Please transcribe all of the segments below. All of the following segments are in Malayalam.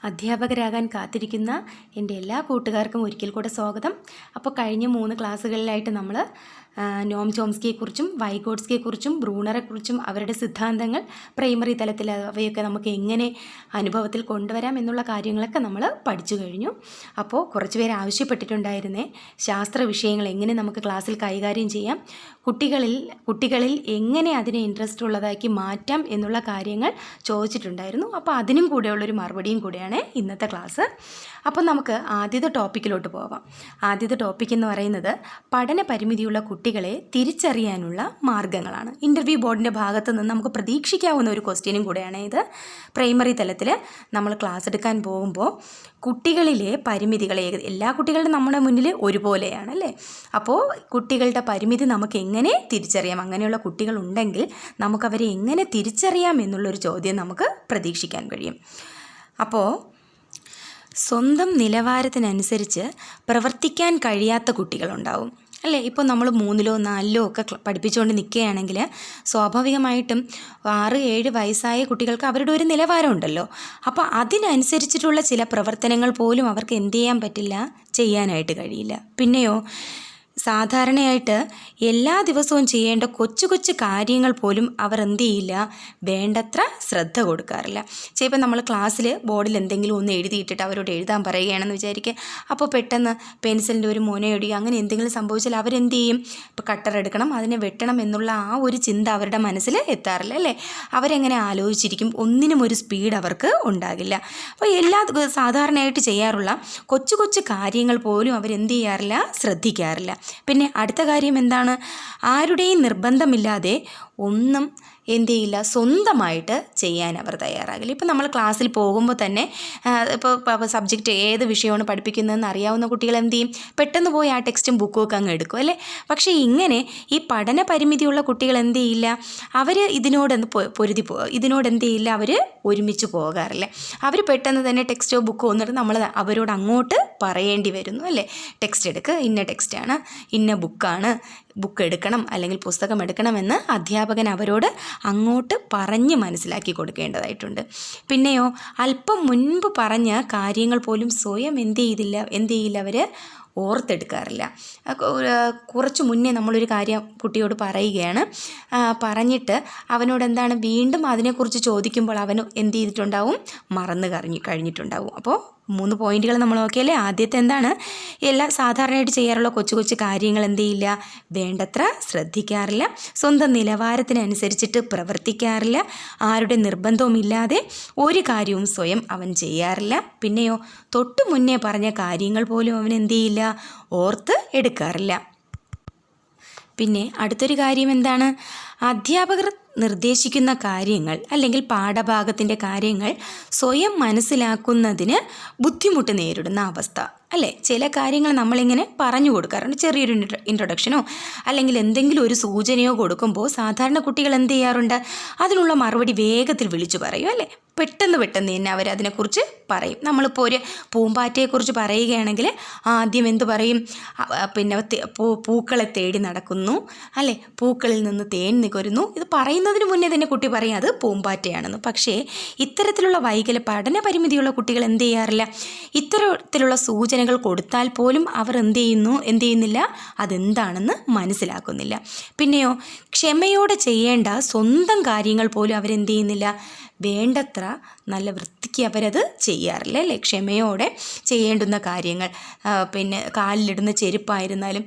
അധ്യാപകരാകാൻ കാത്തിരിക്കുന്ന എൻ്റെ എല്ലാ കൂട്ടുകാർക്കും ഒരിക്കൽ കൂടെ സ്വാഗതം. അപ്പോൾ കഴിഞ്ഞ 3 ക്ലാസ്സുകളിലായിട്ട് നമ്മൾ നോം ചോംസ്കിയെക്കുറിച്ചും വൈഗോട്സ്കിയെക്കുറിച്ചും ബ്രൂണറെക്കുറിച്ചും അവരുടെ സിദ്ധാന്തങ്ങൾ പ്രൈമറി തലത്തിൽ അവയൊക്കെ നമുക്ക് എങ്ങനെ അനുഭവത്തിൽ കൊണ്ടുവരാം എന്നുള്ള കാര്യങ്ങളൊക്കെ നമ്മൾ പഠിച്ചു കഴിഞ്ഞു. അപ്പോൾ കുറച്ച് പേര് ആവശ്യപ്പെട്ടിട്ടുണ്ടായിരുന്നേ ശാസ്ത്ര വിഷയങ്ങൾ എങ്ങനെ നമുക്ക് ക്ലാസ്സിൽ കൈകാര്യം ചെയ്യാം, കുട്ടികളിൽ എങ്ങനെ അതിനെ ഇൻട്രസ്റ്റ് ഉള്ളതാക്കി മാറ്റാം എന്നുള്ള കാര്യങ്ങൾ ചോദിച്ചിട്ടുണ്ടായിരുന്നു. അപ്പോൾ അതിനും കൂടെയുള്ളൊരു മറുപടിയും കൂടെയാണ് ഇന്നത്തെ ക്ലാസ്. അപ്പോൾ നമുക്ക് ആദ്യത്തെ ടോപ്പിക്കിലോട്ട് പോവാം. ആദ്യത്തെ ടോപ്പിക് എന്ന് പറയുന്നത് പഠന പരിമിതിയുള്ള കുട്ടികളെ തിരിച്ചറിയാനുള്ള മാർഗ്ഗങ്ങളാണ്. ഇൻ്റർവ്യൂ ബോർഡിൻ്റെ ഭാഗത്ത് നിന്ന് നമുക്ക് പ്രതീക്ഷിക്കാവുന്ന ഒരു ക്വസ്റ്റ്യനും കൂടെയാണ് ഇത്. പ്രൈമറി തലത്തിൽ നമ്മൾ ക്ലാസ് എടുക്കാൻ പോകുമ്പോൾ കുട്ടികളിലെ പരിമിതികളെ, എല്ലാ കുട്ടികളുടെ നമ്മുടെ മുന്നിൽ ഒരുപോലെയാണ് അല്ലേ. അപ്പോൾ കുട്ടികളുടെ പരിമിതി നമുക്ക് എങ്ങനെ തിരിച്ചറിയാം, അങ്ങനെയുള്ള കുട്ടികളുണ്ടെങ്കിൽ നമുക്കവരെ എങ്ങനെ തിരിച്ചറിയാം എന്നുള്ളൊരു ചോദ്യം നമുക്ക് പ്രതീക്ഷിക്കാൻ കഴിയും. അപ്പോൾ സ്വന്തം നിലവാരത്തിനനുസരിച്ച് പ്രവർത്തിക്കാൻ കഴിയാത്ത കുട്ടികളുണ്ടാവും അല്ലേ. ഇപ്പോൾ നമ്മൾ 3ലോ 4ലോ ഒക്കെ പഠിപ്പിച്ചുകൊണ്ട് നിൽക്കുകയാണെങ്കിൽ സ്വാഭാവികമായിട്ടും 6-7 വയസ്സായ കുട്ടികൾക്ക് അവരുടെ ഒരു നിലവാരമുണ്ടല്ലോ. അപ്പോൾ അതിനനുസരിച്ചിട്ടുള്ള ചില പ്രവർത്തനങ്ങൾ പോലും അവർക്ക് എന്ത് ചെയ്യാൻ പറ്റില്ല, ചെയ്യാനായിട്ട് കഴിയില്ല. പിന്നെയോ സാധാരണയായിട്ട് എല്ലാ ദിവസവും ചെയ്യേണ്ട കൊച്ചു കൊച്ചു കാര്യങ്ങൾ പോലും അവർ എന്ത് ചെയ്യില്ല, വേണ്ടത്ര ശ്രദ്ധ കൊടുക്കാറില്ല. ചിലപ്പോൾ നമ്മൾ ക്ലാസ്സിൽ ബോർഡിൽ എന്തെങ്കിലും ഒന്ന് എഴുതിയിട്ടിട്ട് അവരോട് എഴുതാൻ പറയുകയാണെന്ന് വിചാരിക്കുക. അപ്പോൾ പെട്ടെന്ന് പെൻസിലിൻ്റെ ഒരു മുനയൊടിയോ അങ്ങനെ എന്തെങ്കിലും സംഭവിച്ചാൽ അവരെന്ത് ചെയ്യും, ഇപ്പോൾ കട്ടർ എടുക്കണം, അതിനെ വെട്ടണം എന്നുള്ള ആ ഒരു ചിന്ത അവരുടെ മനസ്സിൽ എത്താറില്ല അല്ലേ. അവരെങ്ങനെ ആലോചിച്ചിരിക്കും, ഒന്നിനും ഒരു സ്പീഡ് അവർക്ക് ഉണ്ടാകില്ല. അപ്പോൾ സാധാരണയായിട്ട് ചെയ്യാറുള്ള കൊച്ചു കൊച്ചു കാര്യങ്ങൾ പോലും അവരെന്ത് ചെയ്യാറില്ല, ശ്രദ്ധിക്കാറില്ല. പിന്നെ അടുത്ത കാര്യം എന്താണ്, ആരുടെയും നിർബന്ധമില്ലാതെ ഒന്നും എന്ത് ചെയ്യില്ല, സ്വന്തമായിട്ട് ചെയ്യാൻ അവർ തയ്യാറാകില്ല. ഇപ്പം നമ്മൾ ക്ലാസ്സിൽ പോകുമ്പോൾ തന്നെ ഇപ്പോൾ സബ്ജക്റ്റ് ഏത് വിഷയമാണ് പഠിപ്പിക്കുന്നതെന്ന് അറിയാവുന്ന കുട്ടികൾ എന്ത് ചെയ്യും, പെട്ടെന്ന് പോയി ആ ടെക്സ്റ്റും ബുക്കും ഒക്കെ അങ്ങ് എടുക്കും അല്ലേ. പക്ഷേ ഇങ്ങനെ ഈ പഠന പരിമിതിയുള്ള കുട്ടികൾ എന്ത് ചെയ്യില്ല, അവർ ഇതിനോട് എന്ത് ചെയ്യില്ല, അവർ ഒരുമിച്ച് പോകാറില്ല. അവർ പെട്ടെന്ന് തന്നെ ടെക്സ്റ്റോ ബുക്കോ എന്നിട്ട് നമ്മൾ അവരോട് അങ്ങോട്ട് പറയേണ്ടി വരുന്നു അല്ലേ. ടെക്സ്റ്റ് എടുക്കുക, ഇന്ന ടെക്സ്റ്റാണ്, ഇന്ന ബുക്ക് എടുക്കണം അല്ലെങ്കിൽ പുസ്തകം എടുക്കണമെന്ന് അധ്യാപകൻ അവരോട് അങ്ങോട്ട് പറഞ്ഞ് മനസ്സിലാക്കി കൊടുക്കേണ്ടതായിട്ടുണ്ട്. പിന്നെയോ അല്പം മുൻപ് പറഞ്ഞ കാര്യങ്ങൾ പോലും സ്വയം എന്ത് ചെയ്യില്ല അവർ ഓർത്തെടുക്കാറില്ല. കുറച്ച് മുന്നേ നമ്മളൊരു കാര്യം കുട്ടിയോട് പറയുകയാണ്, പറഞ്ഞിട്ട് അവനോട് എന്താണ് വീണ്ടും അതിനെക്കുറിച്ച് ചോദിക്കുമ്പോൾ അവന് എന്ത് ചെയ്തിട്ടുണ്ടാവും, മറന്നു കഴിഞ്ഞിട്ടുണ്ടാവും. അപ്പോൾ 3 പോയിന്റുകൾ നമ്മൾ നോക്കിയാലേ. ആദ്യത്തെ എന്താണ്, സാധാരണയായിട്ട് ചെയ്യാറുള്ള കൊച്ചു കൊച്ചു കാര്യങ്ങൾ എന്ത് ചെയ്യില്ല, വേണ്ടത്ര ശ്രദ്ധിക്കാറില്ല, സ്വന്തം നിലവാരത്തിനനുസരിച്ചിട്ട് പ്രവർത്തിക്കാറില്ല, ആരുടെ നിർബന്ധവുമില്ലാതെ ഒരു കാര്യവും സ്വയം അവൻ ചെയ്യാറില്ല. പിന്നെയോ തൊട്ടു മുന്നേ പറഞ്ഞ കാര്യങ്ങൾ പോലും അവൻ എന്ത് ചെയ്യില്ല, ഓർത്ത് എടുക്കാറില്ല. പിന്നെ അടുത്തൊരു കാര്യം എന്താണ്, അധ്യാപകർ നിർദ്ദേശിക്കുന്ന കാര്യങ്ങൾ അല്ലെങ്കിൽ പാഠഭാഗത്തിൻ്റെ കാര്യങ്ങൾ സ്വയം മനസ്സിലാക്കുന്നതിന് ബുദ്ധിമുട്ട് നേരിടുന്ന അവസ്ഥ അല്ലേ. ചില കാര്യങ്ങൾ നമ്മളിങ്ങനെ പറഞ്ഞു കൊടുക്കാറുണ്ട്, ചെറിയൊരു ഇൻട്രൊഡക്ഷനോ അല്ലെങ്കിൽ എന്തെങ്കിലും ഒരു സൂചനയോ കൊടുക്കുമ്പോൾ സാധാരണ കുട്ടികൾ എന്ത് ചെയ്യാറുണ്ട്, അതിനുള്ള മറുപടി വേഗത്തിൽ വിളിച്ചു പറയും അല്ലേ. പെട്ടെന്ന് തന്നെ അവരതിനെക്കുറിച്ച് പറയും. നമ്മളിപ്പോൾ ഒരു പൂമ്പാറ്റയെക്കുറിച്ച് പറയുകയാണെങ്കിൽ ആദ്യം എന്ത് പറയും, പിന്നെ പൂക്കളെ തേടി നടക്കുന്നു അല്ലേ, പൂക്കളിൽ നിന്ന് തേൻ നികരുന്നു. ഇത് പറയുന്നതിന് മുന്നേ തന്നെ കുട്ടി പറയും അത് പൂമ്പാറ്റയാണെന്ന്. പക്ഷേ ഇത്തരത്തിലുള്ള പഠന പരിമിതിയുള്ള കുട്ടികൾ എന്ത് ചെയ്യാറില്ല, ഇത്തരത്തിലുള്ള സൂചനകൾ കൊടുത്താൽ പോലും അവർ എന്ത് ചെയ്യുന്നില്ല, അതെന്താണെന്ന് മനസ്സിലാക്കുന്നില്ല. പിന്നെയോ ക്ഷമയോടെ ചെയ്യേണ്ട സ്വന്തം കാര്യങ്ങൾ പോലും അവരെന്ത് ചെയ്യുന്നില്ല, വേണ്ടത്ര നല്ല വൃത്തിക്ക് അവരത് ചെയ്യാറില്ല അല്ലേ. ക്ഷമയോടെ ചെയ്യേണ്ടുന്ന കാര്യങ്ങൾ, പിന്നെ കാലിലിടുന്ന ചെരുപ്പായിരുന്നാലും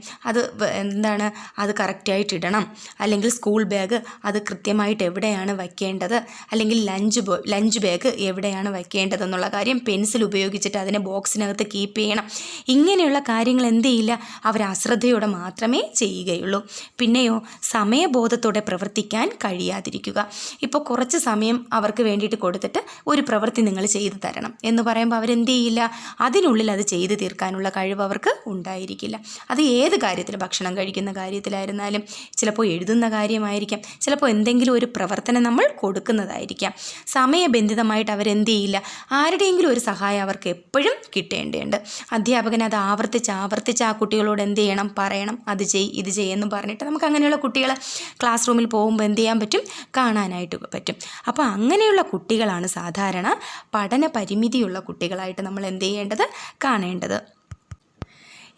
അത് കറക്റ്റായിട്ട് ഇടണം, അല്ലെങ്കിൽ സ്കൂൾ ബാഗ് അത് കൃത്യമായിട്ട് എവിടെയാണ് വയ്ക്കേണ്ടത്, അല്ലെങ്കിൽ ലഞ്ച് ബാഗ് എവിടെയാണ് വയ്ക്കേണ്ടതെന്നുള്ള കാര്യം പെൻസിൽ ഉപയോഗിച്ചിട്ട് അതിനെ ബോക്സിനകത്ത് കീപ്പ് ചെയ്യണം. ഇങ്ങനെയുള്ള കാര്യങ്ങൾ എന്ത് ചെയ്യില്ല, അവർ അശ്രദ്ധയോടെ മാത്രമേ ചെയ്യുകയുള്ളൂ. പിന്നെയോ സമയബോധത്തോടെ പ്രവർത്തിക്കാൻ കഴിയാതിരിക്കുക. ഇപ്പോൾ കുറച്ച് സമയം അവർക്ക് വേണ്ടിയിട്ട് കൊടുത്തിട്ട് ഒരു പ്രവൃത്തി നിങ്ങൾ ചെയ്തു തരണം എന്ന് പറയുമ്പോൾ അവരെന്ത് ചെയ്യില്ല, അതിനുള്ളിൽ അത് ചെയ്തു തീർക്കാനുള്ള കഴിവ് അവർക്ക് ഉണ്ടായിരിക്കില്ല. അത് ഏത് കാര്യത്തിൽ, ഭക്ഷണം കഴിക്കുന്ന കാര്യത്തിലായിരുന്നാലും, ചിലപ്പോൾ എഴുതുന്ന കാര്യമായിരിക്കാം, ചിലപ്പോൾ എന്തെങ്കിലും ഒരു പ്രവർത്തനം നമ്മൾ കൊടുക്കുന്നതായിരിക്കാം. സമയബന്ധിതമായിട്ട് അവരെന്ത് ചെയ്യില്ല, ആരുടെയെങ്കിലും ഒരു സഹായം അവർക്ക് എപ്പോഴും കിട്ടേണ്ടതുണ്ട്. അധ്യാപകൻ അത് ആവർത്തിച്ച് ആ കുട്ടികളോട് എന്ത് ചെയ്യണം, പറയണം, അത് ഇത് ചെയ്യുമെന്നും പറഞ്ഞിട്ട് നമുക്ക് അങ്ങനെയുള്ള കുട്ടികൾ ക്ലാസ് റൂമിൽ പോകുമ്പോൾ എന്ത് ചെയ്യാൻ പറ്റും, കാണാനായിട്ട് പറ്റും. അപ്പോൾ അങ്ങനെയുള്ള കുട്ടികളാണ് സാധാരണ പഠന പരിമിതിയുള്ള കുട്ടികളായിട്ട് നമ്മൾ എന്ത് ചെയ്യേണ്ടത് കാണേണ്ടത്.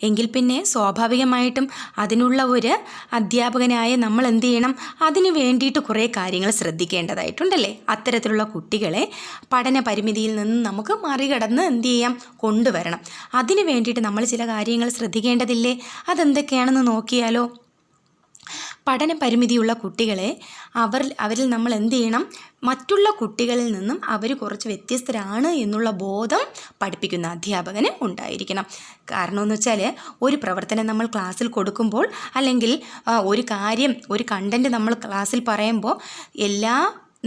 എങ്കിൽ പിന്നെ സ്വാഭാവികമായിട്ടും അതിനുള്ള ഒരു അധ്യാപകനായ നമ്മൾ എന്ത് ചെയ്യണം, അതിന് വേണ്ടിയിട്ട് കുറേ കാര്യങ്ങൾ ശ്രദ്ധിക്കേണ്ടതായിട്ടുണ്ടല്ലേ. അത്തരത്തിലുള്ള കുട്ടികളെ പഠന പരിമിതിയിൽ നിന്ന് നമുക്ക് മറികടന്ന് എന്ത് ചെയ്യാം, കൊണ്ടുവരണം. അതിന് വേണ്ടിയിട്ട് നമ്മൾ ചില കാര്യങ്ങൾ ശ്രദ്ധിക്കേണ്ടതില്ലേ? അതെന്തൊക്കെയാണെന്ന് നോക്കിയാലോ. പഠന പരിമിതിയുള്ള കുട്ടികളെ അവരിൽ നമ്മൾ എന്ത് ചെയ്യണം, മറ്റുള്ള കുട്ടികളിൽ നിന്നും അവർ കുറച്ച് വ്യത്യസ്തരാണ് എന്നുള്ള ബോധം പഠിപ്പിക്കുന്ന അധ്യാപകന് ഉണ്ടായിരിക്കണം. കാരണം എന്ന് വെച്ചാൽ ഒരു പ്രവർത്തനം നമ്മൾ ക്ലാസ്സിൽ കൊടുക്കുമ്പോൾ അല്ലെങ്കിൽ ഒരു കണ്ടൻറ്റ് നമ്മൾ ക്ലാസ്സിൽ പറയുമ്പോൾ എല്ലാ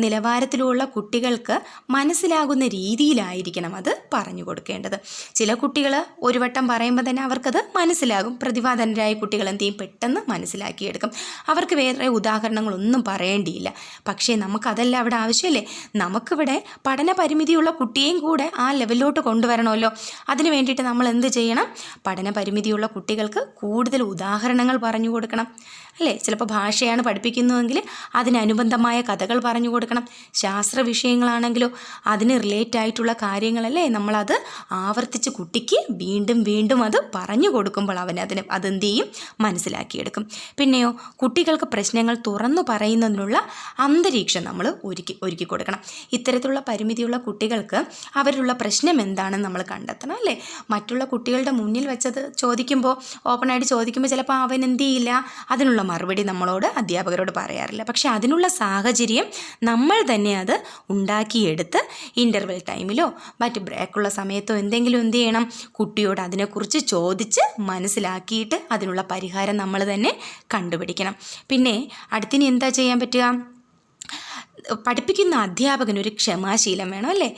നിലവാരത്തിലുള്ള കുട്ടികൾക്ക് മനസ്സിലാകുന്ന രീതിയിലായിരിക്കണം അത് പറഞ്ഞു കൊടുക്കേണ്ടത്. ചില കുട്ടികൾ ഒരു വട്ടം പറയുമ്പോൾ തന്നെ അവർക്കത് മനസ്സിലാകും. പ്രതിഭാധനരായ കുട്ടികൾ എന്ത് ചെയ്യും, പെട്ടെന്ന് മനസ്സിലാക്കിയെടുക്കും. അവർക്ക് വേറെ ഉദാഹരണങ്ങളൊന്നും പറയേണ്ടിയില്ല. പക്ഷേ നമുക്കതല്ല അവിടെ ആവശ്യമല്ലേ. നമുക്കിവിടെ പഠന പരിമിതിയുള്ള കുട്ടിയെയും കൂടെ ആ ലെവലിലോട്ട് കൊണ്ടുവരണമല്ലോ. അതിന് വേണ്ടിയിട്ട് നമ്മൾ എന്ത് ചെയ്യണം, പഠന പരിമിതിയുള്ള കുട്ടികൾക്ക് കൂടുതൽ ഉദാഹരണങ്ങൾ പറഞ്ഞു കൊടുക്കണം അല്ലേ. ചിലപ്പോൾ ഭാഷയാണ് പഠിപ്പിക്കുന്നതെങ്കിൽ അതിനനുബന്ധമായ കഥകൾ പറഞ്ഞു കൊടുക്കണം. ശാസ്ത്ര വിഷയങ്ങളാണെങ്കിലോ അതിന് റിലേറ്റ് ആയിട്ടുള്ള കാര്യങ്ങളല്ലേ നമ്മളത് ആവർത്തിച്ച് കുട്ടിക്ക് വീണ്ടും വീണ്ടും അത് പറഞ്ഞു കൊടുക്കുമ്പോൾ അതെന്ത് ചെയ്യും, മനസ്സിലാക്കിയെടുക്കും. പിന്നെയോ കുട്ടികൾക്ക് പ്രശ്നങ്ങൾ തുറന്നു പറയുന്നതിനുള്ള അന്തരീക്ഷം നമ്മൾ ഒരുക്കി കൊടുക്കണം. ഇത്തരത്തിലുള്ള പരിമിതിയുള്ള കുട്ടികൾക്ക് അവരിലുള്ള പ്രശ്നം എന്താണെന്ന് നമ്മൾ കണ്ടെത്തണം അല്ലേ. മറ്റുള്ള കുട്ടികളുടെ മുന്നിൽ വെച്ചത് ഓപ്പണായിട്ട് ചോദിക്കുമ്പോൾ ചിലപ്പോൾ അവൻ എന്ത് ചെയ്യില്ല, അതിനുള്ള മറുപടി നമ്മളോട് അധ്യാപകരോട് പറയാറില്ല. പക്ഷെ അതിനുള്ള സാഹചര്യം നമ്മൾ തന്നെ അത് ഉണ്ടാക്കിയെടുത്ത് ഇൻ്റർവെൽ ടൈമിലോ മറ്റ് ബ്രേക്കുള്ള സമയത്തോ എന്തെങ്കിലും എന്ത് ചെയ്യണം, കുട്ടിയോട് അതിനെക്കുറിച്ച് ചോദിച്ച് മനസ്സിലാക്കിയിട്ട് അതിനുള്ള പരിഹാരം നമ്മൾ തന്നെ കണ്ടുപിടിക്കണം. പിന്നെ അടുത്തിനി എന്താ ചെയ്യാൻ പറ്റുക, പഠിപ്പിക്കുന്ന അധ്യാപകന് ഒരു ക്ഷമാശീലം വേണം അല്ലേ.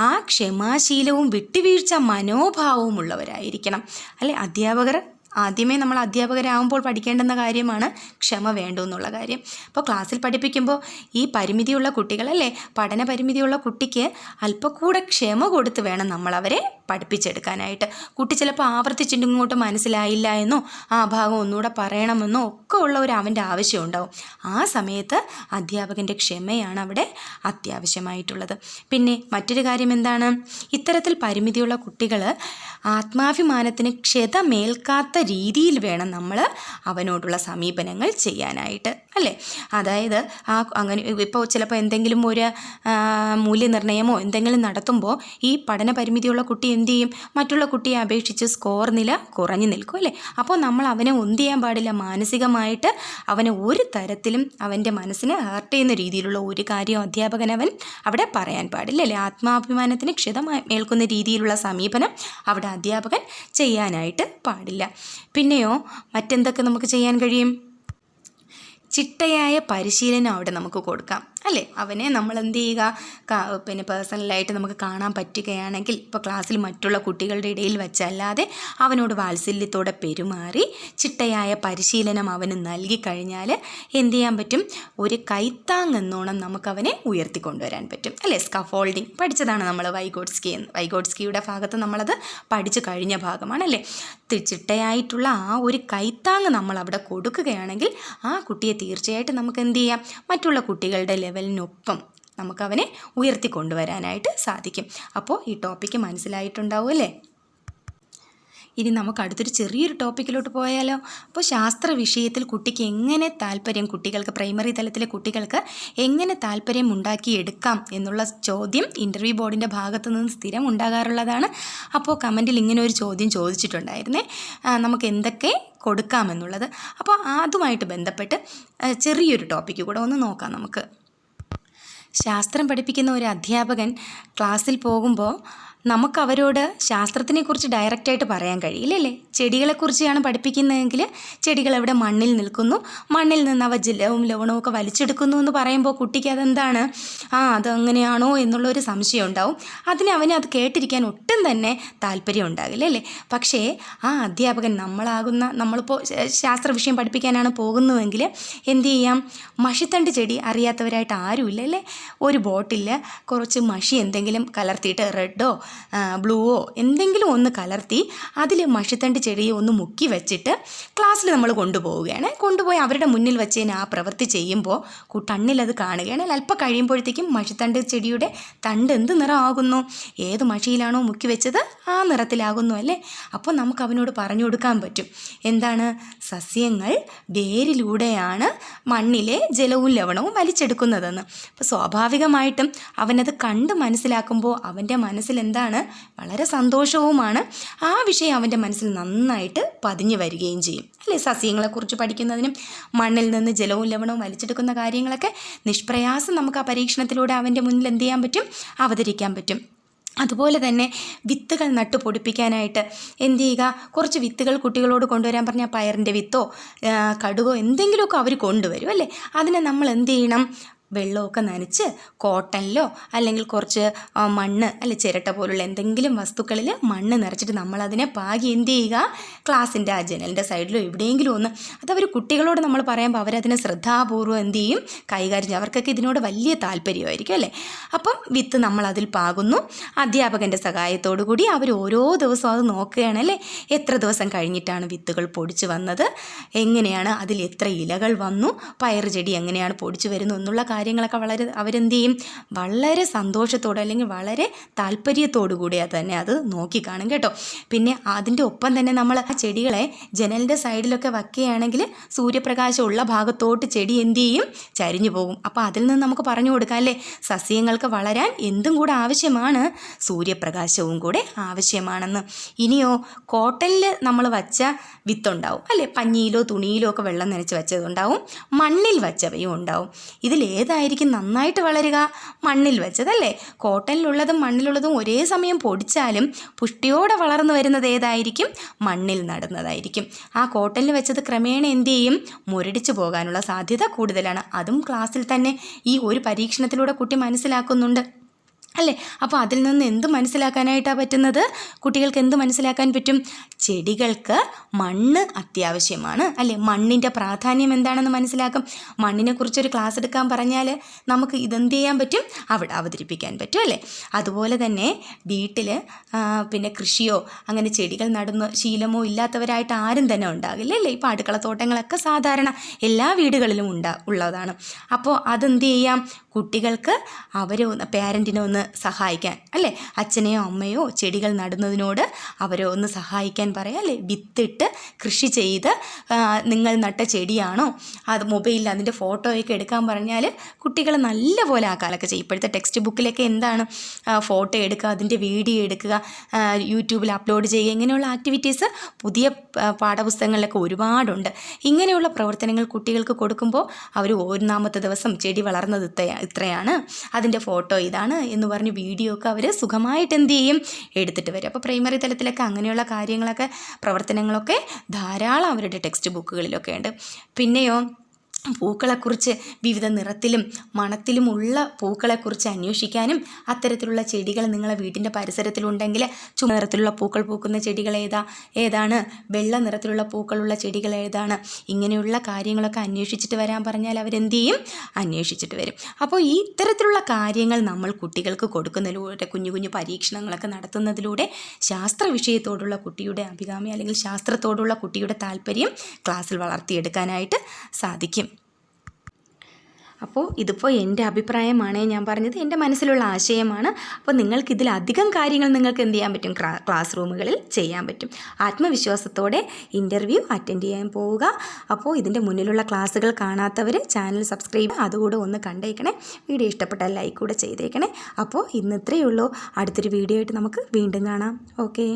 ആ ക്ഷമാശീലവും വിട്ടുവീഴ്ച മനോഭാവവും ഉള്ളവരായിരിക്കണം അല്ലേ. ആദ്യമേ നമ്മൾ അധ്യാപകരാകുമ്പോൾ പഠിക്കേണ്ടുന്ന കാര്യമാണ് ക്ഷമ വേണ്ടു എന്നുള്ള കാര്യം. അപ്പോൾ ക്ലാസ്സിൽ പഠിപ്പിക്കുമ്പോൾ ഈ പരിമിതിയുള്ള കുട്ടികളല്ലേ, പഠന പരിമിതിയുള്ള കുട്ടിക്ക് അല്പം കൂടെ ക്ഷമ കൊടുത്ത് വേണം നമ്മളവരെ പഠിപ്പിച്ചെടുക്കാനായിട്ട്. കുട്ടി ചിലപ്പോൾ ആവർത്തിച്ചിങ്ങോട്ട് മനസ്സിലായില്ല എന്നോ ആ ഭാഗം ഒന്നുകൂടെ പറയണമെന്നോ ഒക്കെ ഉള്ള അവൻ്റെ ആവശ്യം ഉണ്ടാവും. ആ സമയത്ത് അധ്യാപകൻ്റെ ക്ഷമയാണ് അവിടെ അത്യാവശ്യമായിട്ടുള്ളത്. പിന്നെ മറ്റൊരു കാര്യം എന്താണ്, ഇത്തരത്തിൽ പരിമിതിയുള്ള കുട്ടികൾ ആത്മാഭിമാനത്തിന് ക്ഷതമേൽക്കാത്ത രീതിയിൽ വേണം നമ്മൾ അവനോടുള്ള സമീപനങ്ങൾ ചെയ്യാനായിട്ട് അല്ലേ. അതായത് അങ്ങനെ ഇപ്പോൾ ചിലപ്പോൾ എന്തെങ്കിലും ഒരു മൂല്യനിർണ്ണയമോ എന്തെങ്കിലും നടത്തുമ്പോൾ ഈ പഠന പരിമിതിയുള്ള കുട്ടി എന്ത് ചെയ്യും, മറ്റുള്ള കുട്ടിയെ അപേക്ഷിച്ച് സ്കോർ നില കുറഞ്ഞു നിൽക്കും അല്ലേ. അപ്പോൾ നമ്മൾ അവനെ ഒന്നും ചെയ്യാൻ പാടില്ല, മാനസികമായിട്ട് അവനെ ഒരു തരത്തിലും അവൻ്റെ മനസ്സിനെ ഹേർട്ട് ചെയ്യുന്ന രീതിയിലുള്ള ഒരു കാര്യം അധ്യാപകൻ അവൻ അവിടെ പറയാൻ പാടില്ല അല്ലേ. ആത്മാഭിമാനത്തിന് ക്ഷതമേൽക്കുന്ന രീതിയിലുള്ള സമീപനം അവിടെ അധ്യാപകൻ ചെയ്യാനായിട്ട് പാടില്ല. പിന്നെയോ മറ്റെന്തൊക്കെ നമുക്ക് ചെയ്യാൻ കഴിയും, ചിട്ടയായ പരിശീലനം അവിടെ നമുക്ക് കൊടുക്കാം അല്ലേ. അവനെ നമ്മൾ എന്ത് ചെയ്യുക, പിന്നെ പേഴ്സണലായിട്ട് നമുക്ക് കാണാൻ പറ്റുകയാണെങ്കിൽ ഇപ്പോൾ ക്ലാസ്സിൽ മറ്റുള്ള കുട്ടികളുടെ ഇടയിൽ വെച്ചല്ലാതെ അവനോട് വാത്സല്യത്തോടെ പെരുമാറി ചിട്ടയായ പരിശീലനം അവന് നൽകിക്കഴിഞ്ഞാൽ എന്ത് ചെയ്യാൻ പറ്റും, ഒരു കൈത്താങ് എന്നോണം നമുക്കവനെ ഉയർത്തിക്കൊണ്ടുവരാൻ പറ്റും അല്ലേ. സ്കഫോൾഡിങ് പഠിച്ചതാണ് നമ്മൾ വൈഗോട്സ്കിയുടെ ഭാഗത്ത് നമ്മളത് പഠിച്ചു കഴിഞ്ഞ ഭാഗമാണല്ലേ. ചിട്ടയായിട്ടുള്ള ആ ഒരു കൈത്താങ് നമ്മൾ അവിടെ കൊടുക്കുകയാണെങ്കിൽ ആ കുട്ടിയെ തീർച്ചയായിട്ടും നമുക്ക് എന്ത് ചെയ്യാം, മറ്റുള്ള കുട്ടികളുടെ ലെവലിനൊപ്പം നമുക്കവനെ ഉയർത്തിക്കൊണ്ടുവരാനായിട്ട് സാധിക്കും. അപ്പോൾ ഈ ടോപ്പിക്ക് മനസ്സിലായിട്ടുണ്ടാവും അല്ലേ. ഇനി നമുക്ക് അടുത്തൊരു ചെറിയൊരു ടോപ്പിക്കിലോട്ട് പോയാലോ. അപ്പോൾ ശാസ്ത്ര വിഷയത്തിൽ കുട്ടികൾക്ക് പ്രൈമറി തലത്തിലെ കുട്ടികൾക്ക് എങ്ങനെ താല്പര്യം ഉണ്ടാക്കിയെടുക്കാം എന്നുള്ള ചോദ്യം ഇൻ്റർവ്യൂ ബോർഡിൻ്റെ ഭാഗത്തു നിന്ന് സ്ഥിരം ഉണ്ടാകാറുള്ളതാണ്. അപ്പോൾ കമൻറ്റിൽ ഇങ്ങനെ ഒരു ചോദ്യം ചോദിച്ചിട്ടുണ്ടായിരുന്നേ, നമുക്ക് എന്തൊക്കെ കൊടുക്കാമെന്നുള്ളത്. അപ്പോൾ അതുമായിട്ട് ബന്ധപ്പെട്ട് ചെറിയൊരു ടോപ്പിക്ക് കൂടെ ഒന്ന് നോക്കാം നമുക്ക്. ശാസ്ത്രം പഠിപ്പിക്കുന്ന ഒരു അധ്യാപകൻ ക്ലാസ്സിൽ പോകുമ്പോൾ നമുക്കവരോട് ശാസ്ത്രത്തിനെക്കുറിച്ച് ഡയറക്റ്റായിട്ട് പറയാൻ കഴിയില്ലല്ലേ. ചെടികളെക്കുറിച്ചാണ് പഠിപ്പിക്കുന്നതെങ്കിൽ ചെടികൾ എവിടെ മണ്ണിൽ നിൽക്കുന്നു, മണ്ണിൽ നിന്ന് അവ ജലവും ലവണവും ഒക്കെ വലിച്ചെടുക്കുന്നു എന്ന് പറയുമ്പോൾ കുട്ടിക്ക് അതെന്താണ്, അതങ്ങനെയാണോ എന്നുള്ളൊരു സംശയം ഉണ്ടാവും. അവന് അത് കേട്ടിരിക്കാൻ ഒട്ടും തന്നെ താല്പര്യം ഉണ്ടാകില്ല അല്ലേ. പക്ഷേ ആ അധ്യാപകൻ നമ്മളിപ്പോൾ ശാസ്ത്ര വിഷയം പഠിപ്പിക്കാനാണ് പോകുന്നതെങ്കിൽ എന്ത് ചെയ്യാം, മഷിത്തണ്ട് ചെടി അറിയാത്തവരായിട്ട് ആരുമില്ല അല്ലേ. ഒരു ബോട്ടിൽ കുറച്ച് മഷി എന്തെങ്കിലും കലർത്തിയിട്ട് റെഡോ ബ്ലൂവോ എന്തെങ്കിലും ഒന്ന് കലർത്തി അതിൽ മഷിത്തണ്ട് ചെടിയെ ഒന്ന് മുക്കി വെച്ചിട്ട് ക്ലാസ്സിൽ നമ്മൾ കൊണ്ടുപോയി അവരുടെ മുന്നിൽ വെച്ച് തന്നെ ആ പ്രവൃത്തി ചെയ്യുമ്പോൾ കണ്ണിലത് കാണുകയാണ്. അല്പം കഴിയുമ്പോഴത്തേക്കും മഷിത്തണ്ട് ചെടിയുടെ തണ്ട് എന്ത് നിറമാകുന്നു, ഏത് മഷിയിലാണോ മുക്കി വെച്ചത് ആ നിറത്തിലാകുന്നു അല്ലേ. അപ്പോൾ നമുക്ക് അവനോട് പറഞ്ഞു കൊടുക്കാൻ പറ്റും എന്താണ്, സസ്യങ്ങൾ വേരിലൂടെയാണ് മണ്ണിലെ ജലവും ലവണവും വലിച്ചെടുക്കുന്നതെന്ന്. അപ്പോൾ സ്വാഭാവികമായിട്ടും അവനത് കണ്ട് മനസ്സിലാക്കുമ്പോൾ അവൻ്റെ മനസ്സിൽ എന്താണ്, വളരെ സന്തോഷവുമാണ്. ആ വിഷയം അവൻ്റെ മനസ്സിൽ നന്നായിട്ട് പതിഞ്ഞു വരികയും ചെയ്യും അല്ലേ. സസ്യങ്ങളെക്കുറിച്ച് പഠിക്കുന്നതിനും മണ്ണിൽ നിന്ന് ജലവും ലവണവും വലിച്ചെടുക്കുന്ന കാര്യങ്ങളൊക്കെ നിഷ്പ്രയാസം നമുക്ക് ആ പരീക്ഷണത്തിലൂടെ അവൻ്റെ മുന്നിൽ എന്ത് ചെയ്യാൻ പറ്റും, അവതരിക്കാൻ പറ്റും. അതുപോലെ തന്നെ വിത്തുകൾ നട്ടു പൊടിപ്പിക്കാനായിട്ട് എന്ത് ചെയ്യുക, കുറച്ച് വിത്തുകൾ കുട്ടികളോട് കൊണ്ടുവരാൻ പറഞ്ഞാൽ പയറിൻ്റെ വിത്തോ കടുകോ എന്തെങ്കിലുമൊക്കെ അവർ കൊണ്ടുവരും അല്ലേ. അതിനെ നമ്മൾ എന്ത് ചെയ്യണം, വെള്ളമൊക്കെ നനച്ച് കോട്ടണിലോ അല്ലെങ്കിൽ കുറച്ച് മണ്ണ് അല്ലെ ചിരട്ട പോലുള്ള എന്തെങ്കിലും വസ്തുക്കളിൽ മണ്ണ് നിറച്ചിട്ട് നമ്മളതിനെ പാകി എന്ത് ചെയ്യുക, ക്ലാസ്സിൻ്റെ ആ ജനലിൻ്റെ സൈഡിലോ എവിടെയെങ്കിലും ഒന്ന്. അതവർ കുട്ടികളോട് നമ്മൾ പറയുമ്പോൾ അവരതിനെ ശ്രദ്ധാപൂർവ്വം എന്ത് ചെയ്യും, കൈകാര്യം ചെയ്യും. അവർക്കൊക്കെ ഇതിനോട് വലിയ താല്പര്യമായിരിക്കും അല്ലേ. അപ്പം വിത്ത് നമ്മളതിൽ പാകുന്നു. അധ്യാപകൻ്റെ സഹായത്തോടു കൂടി അവർ ഓരോ ദിവസവും അത് നോക്കുകയാണ് അല്ലേ. എത്ര ദിവസം കഴിഞ്ഞിട്ടാണ് വിത്തുകൾ പൊടിച്ച് വന്നത്, എങ്ങനെയാണ് അതിൽ എത്ര ഇലകൾ വന്നു, പയർ ചെടി എങ്ങനെയാണ് പൊടിച്ച് വരുന്നു എന്നുള്ള കാര്യങ്ങളൊക്കെ അവരെന്ത് ചെയ്യും, വളരെ സന്തോഷത്തോടെ അല്ലെങ്കിൽ വളരെ താല്പര്യത്തോടു കൂടി തന്നെ അത് നോക്കിക്കാണും കേട്ടോ. പിന്നെ അതിൻ്റെ ഒപ്പം തന്നെ നമ്മൾ ആ ചെടികളെ ജനലിൻ്റെ സൈഡിലൊക്കെ വയ്ക്കുകയാണെങ്കിൽ സൂര്യപ്രകാശം ഉള്ള ഭാഗത്തോട്ട് ചെടി എന്ത് ചെയ്യും, ചരിഞ്ഞു പോകും. അപ്പോൾ അതിൽ നിന്ന് നമുക്ക് പറഞ്ഞു കൊടുക്കാം അല്ലേ, സസ്യങ്ങൾക്ക് വളരാൻ എന്തും കൂടെ ആവശ്യമാണ്, സൂര്യപ്രകാശവും കൂടെ ആവശ്യമാണെന്ന്. ഇനിയോ കോട്ടണിൽ നമ്മൾ വച്ച വിത്തുണ്ടാവും അല്ലേ, പഞ്ഞിയിലോ തുണിയിലോ ഒക്കെ വെള്ളം നനച്ച് വെച്ചതുണ്ടാവും, മണ്ണിൽ വച്ചവയും ഉണ്ടാവും. ഏതായിരിക്കും നന്നായിട്ട് വളരുക, മണ്ണിൽ വെച്ചതല്ലേ. കോട്ടണിലുള്ളതും മണ്ണിലുള്ളതും ഒരേ സമയം പൊടിച്ചാലും പുഷ്ടിയോടെ വളർന്നു വരുന്നത് ഏതായിരിക്കും, മണ്ണിൽ നടുന്നതായിരിക്കും. ആ കോട്ടണിൽ വെച്ചത് ക്രമേണ എന്ത് ചെയ്യും, മുരടിച്ചു പോകാനുള്ള സാധ്യത കൂടുതലാണ്. അതും ക്ലാസ്സിൽ തന്നെ ഈ ഒരു പരീക്ഷണത്തിലൂടെ കുട്ടി മനസ്സിലാക്കുന്നുണ്ട് അല്ലേ. അപ്പോൾ അതിൽ നിന്ന് എന്ത് മനസ്സിലാക്കാനായിട്ടാണ് പറ്റുന്നത്, കുട്ടികൾക്ക് എന്ത് മനസ്സിലാക്കാൻ പറ്റും, ചെടികൾക്ക് മണ്ണ് അത്യാവശ്യമാണ് അല്ലേ. മണ്ണിൻ്റെ പ്രാധാന്യം എന്താണെന്ന് മനസ്സിലാക്കും. മണ്ണിനെക്കുറിച്ചൊരു ക്ലാസ് എടുക്കാൻ പറഞ്ഞാൽ നമുക്ക് ഇതെന്ത് ചെയ്യാൻ പറ്റും, അവിടെ അവതരിപ്പിക്കാൻ പറ്റും അല്ലേ. അതുപോലെ തന്നെ വീട്ടിൽ പിന്നെ കൃഷിയോ അങ്ങനെ ചെടികൾ നടുന്ന ശീലമോ ഇല്ലാത്തവരായിട്ട് ആരും തന്നെ ഉണ്ടാകില്ല അല്ലേ. ഇപ്പോൾ അടുക്കളത്തോട്ടങ്ങളൊക്കെ സാധാരണ എല്ലാ വീടുകളിലും ഉള്ളതാണ്. അപ്പോൾ അതെന്ത് ചെയ്യാം, കുട്ടികൾക്ക് അവരെ പേരൻറ്റിനെ ഒന്ന് സഹായിക്കാൻ അല്ലേ, അച്ഛനെയോ അമ്മയോ ചെടികൾ നടുന്നതിനോട് അവരെ ഒന്ന് സഹായിക്കാൻ പറയാം അല്ലേ. വിത്തിട്ട് കൃഷി ചെയ്ത് നിങ്ങൾ നട്ട ചെടിയാണോ, അത് മൊബൈലിൽ അതിൻ്റെ ഫോട്ടോയൊക്കെ എടുക്കാൻ പറഞ്ഞാൽ കുട്ടികൾ നല്ലപോലെ ആ കാലമൊക്കെ ചെയ്യും. ഇപ്പോഴത്തെ ടെക്സ്റ്റ് ബുക്കിലൊക്കെ എന്താണ്, ഫോട്ടോ എടുക്കുക, അതിൻ്റെ വീഡിയോ എടുക്കുക, യൂട്യൂബിൽ അപ്ലോഡ് ചെയ്യുക, ഇങ്ങനെയുള്ള ആക്ടിവിറ്റീസ് പുതിയ പാഠപുസ്തകങ്ങളിലൊക്കെ ഒരുപാടുണ്ട്. ഇങ്ങനെയുള്ള പ്രവർത്തനങ്ങൾ കുട്ടികൾക്ക് കൊടുക്കുമ്പോൾ അവർ ഒന്നാമത്തെ ദിവസം ചെടി വളർന്നത് ഇത്രയാണ്, അതിൻ്റെ ഫോട്ടോ ഇതാണ് എന്ന് പറഞ്ഞ് വീഡിയോ ഒക്കെ അവർ സുഖമായിട്ട് എന്ത് ചെയ്യും, എടുത്തിട്ട് വരും. അപ്പോൾ പ്രൈമറി തലത്തിലൊക്കെ അങ്ങനെയുള്ള കാര്യങ്ങളൊക്കെ പ്രവർത്തനങ്ങളൊക്കെ ധാരാളം അവരുടെ ടെക്സ്റ്റ് ബുക്കുകളിലൊക്കെ ഉണ്ട്. പിന്നെയോ പൂക്കളെക്കുറിച്ച് വിവിധ നിറത്തിലും മണത്തിലുമുള്ള പൂക്കളെക്കുറിച്ച് അന്വേഷിക്കാനും, അത്തരത്തിലുള്ള ചെടികൾ നിങ്ങളെ വീട്ടിൻ്റെ പരിസരത്തിലുണ്ടെങ്കിൽ ചുവന്ന നിറത്തിലുള്ള പൂക്കൾ പൂക്കുന്ന ചെടികൾ ഏതാണ്, വെള്ള നിറത്തിലുള്ള പൂക്കളുള്ള ചെടികൾ ഏതാണ്, ഇങ്ങനെയുള്ള കാര്യങ്ങളൊക്കെ അന്വേഷിച്ചിട്ട് വരാൻ പറഞ്ഞാൽ അവരെന്ത് ചെയ്യും, അന്വേഷിച്ചിട്ട് വരും. അപ്പോൾ ഈ ഇത്തരത്തിലുള്ള കാര്യങ്ങൾ നമ്മൾ കുട്ടികൾക്ക് കൊടുക്കുന്നതിലൂടെ, കുഞ്ഞു കുഞ്ഞു പരീക്ഷണങ്ങളൊക്കെ നടത്തുന്നതിലൂടെ ശാസ്ത്ര വിഷയത്തോടുള്ള കുട്ടിയുടെ അഭികാമ്യം അല്ലെങ്കിൽ ശാസ്ത്രത്തോടുള്ള കുട്ടിയുടെ താല്പര്യം ക്ലാസ്സിൽ വളർത്തിയെടുക്കാനായിട്ട് സാധിക്കും. അപ്പോൾ ഇതിപ്പോൾ എൻ്റെ അഭിപ്രായമാണ് ഞാൻ പറഞ്ഞത്, എൻ്റെ മനസ്സിലുള്ള ആശയമാണ്. അപ്പോൾ നിങ്ങൾക്കിതിലധികം കാര്യങ്ങൾ നിങ്ങൾക്ക് എന്ത് ചെയ്യാൻ പറ്റും, ക്ലാസ് റൂമുകളിൽ ചെയ്യാൻ പറ്റും. ആത്മവിശ്വാസത്തോടെ ഇൻ്റർവ്യൂ അറ്റൻഡ് ചെയ്യാൻ പോവുക. അപ്പോൾ ഇതിൻ്റെ മുന്നിലുള്ള ക്ലാസ്സുകൾ കാണാത്തവർ ചാനൽ സബ്സ്ക്രൈബ് അതുകൂടെ ഒന്ന് കണ്ടേക്കണേ. വീഡിയോ ഇഷ്ടപ്പെട്ടാൽ ലൈക്ക് കൂടെ ചെയ്തേക്കണേ. അപ്പോൾ ഇന്ന് ഇത്രയേ ഉള്ളൂ. അടുത്തൊരു വീഡിയോ ആയിട്ട് നമുക്ക് വീണ്ടും കാണാം. ഓക്കേ.